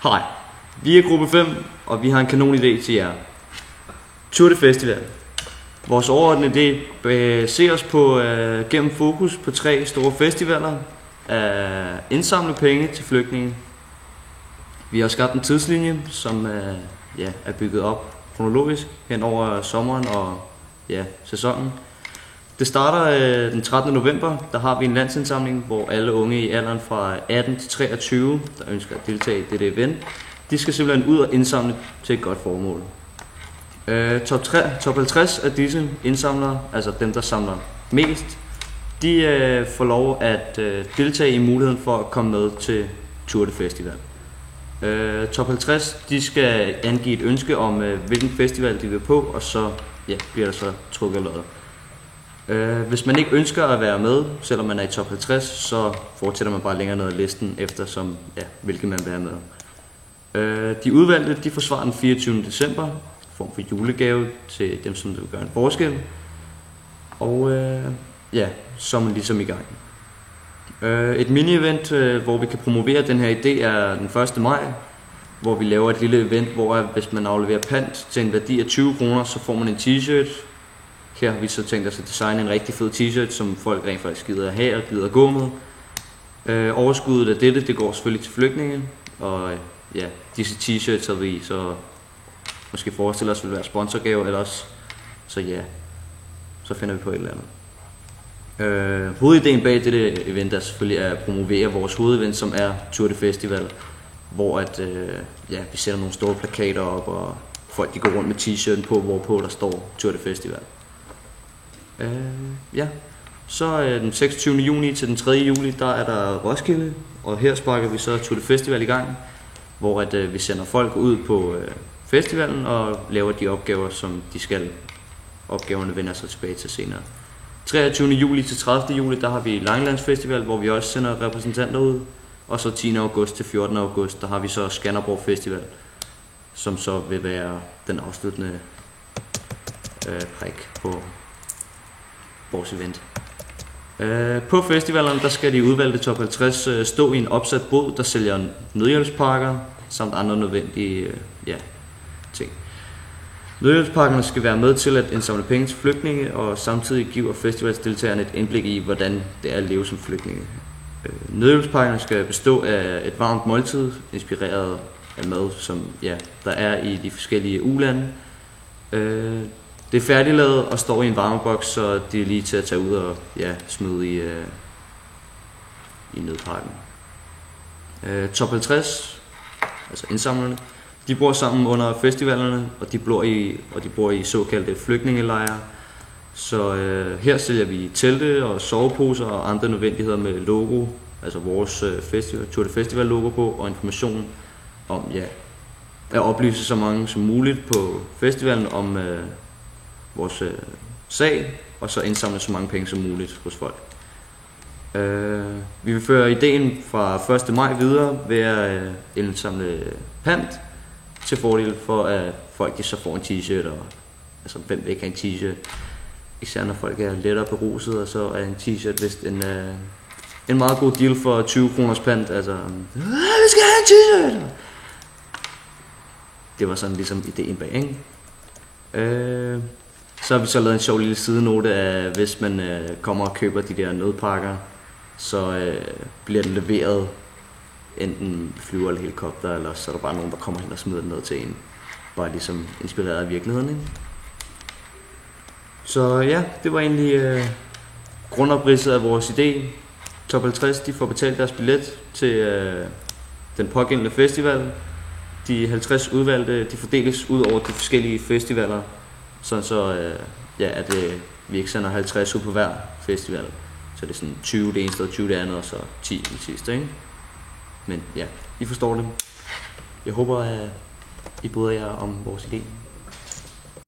Hej, vi er gruppe 5, og vi har en kanon idé til jer. Tour de Festival. Vores overordnede idé baseres på gennem fokus på 3 store festivaler at indsamle penge til flygtninge. Vi har skabt en tidslinje, som er bygget op kronologisk hen over sommeren og sæsonen. Det starter den 13. november, der har vi en landsindsamling, hvor alle unge i alderen fra 18 til 23, der ønsker at deltage i dette event, de skal simpelthen ud og indsamle til et godt formål. Top 50 af disse indsamlere, altså dem der samler mest, de får lov at deltage i muligheden for at komme med til Tour de Festival. Top 50, de skal angive et ønske om hvilken festival de vil på, og så bliver der så trukket lodder. Hvis man ikke ønsker at være med, selvom man er i top 50, så fortsætter man bare længere ned ad listen efter hvilken man vil være med. De udvalgte, de forsvarer den 24. december, en form for julegave til dem, som vil gøre en forskel. Og så er man ligesom i gang. Et mini-event, hvor vi kan promovere den her idé, er den 1. maj, hvor vi laver et lille event, hvor hvis man afleverer pant til en værdi af 20 kroner, så får man en t-shirt. Her har vi så tænkt os at designe en rigtig fed t-shirt, som folk rent faktisk gider at have og gider at gå med. Overskuddet af dette, det går selvfølgelig til flygtninge, og disse t-shirts har vi så måske forestiller os vil være sponsorgave, eller også, så finder vi på et eller andet. Hovedideen bag dette event er selvfølgelig at promovere vores hovedevent, som er Tour de Festival, hvor vi sætter nogle store plakater op, og folk de går rundt med t-shirten på, hvorpå der står Tour de Festival. Så den 26. juni til den 3. juli, der er der Roskilde, og her sparker vi så Tour de Festival i gang, hvor vi sender folk ud på festivalen og laver de opgaver, som de skal. Opgaverne vender sig tilbage til senere. 23. juli til 30. juli, der har vi Langelands Festival, hvor vi også sender repræsentanter ud. Og så 10. august til 14. august, der har vi så Skanderborg Festival, som så vil være den afsluttende prik på vores event. På festivalerne, der skal de udvalgte top 50 stå i en opsat bod, der sælger nødhjælpspakker samt andre nødvendige ting. Nødhjælpspakkerne skal være med til at indsamle penge til flygtninge, og samtidig giver festivalsdeltagerne et indblik i, hvordan det er at leve som flygtninge. Nødhjælpspakkerne skal bestå af et varmt måltid, inspireret af mad, som der er i de forskellige ulande. Det er færdiglavet og står i en varmeboks, så det er lige til at tage ud og smide i nødpakken. Top 50, altså indsamlerne, de bor sammen under festivalerne, og de bor i såkaldte flygtningelejre. Så her sælger vi telte og soveposer og andre nødvendigheder med logo, altså vores Tour de Festival logo på, og information om at oplyse så mange som muligt på festivalen om vores sag, og så indsamle så mange penge som muligt hos folk. Vi vil føre ideen fra 1. maj videre ved at indsamle pant til fordel for at folk de så får en t-shirt, og altså hvem vil ikke have en t-shirt, især når folk er lettere beruset, og så er en t-shirt vist en meget god deal for 20 kroners pant, altså vi skal have en t-shirt. Det var sådan ligesom ideen bag, ikke? Så har vi så lavet en sjov lille sidenote af, hvis man kommer og køber de der nødpakker, så bliver den leveret enten flyver eller helikopter, eller så er der bare nogen, der kommer hen og smider den ned til en. Bare ligesom inspireret af virkeligheden, ikke? Så det var egentlig grundopridset af vores idé. Top 50, de får betalt deres billet til den pågældende festival. De 50 udvalgte, de fordeles ud over de forskellige festivaler, sådan så vi ikke sender 50 ud på hver festival. Så det er sådan 20 det ene sted, 20 det andet, og så 10 det sidste, ikke? Men I forstår det. Jeg håber, at I bryder jer om vores idé.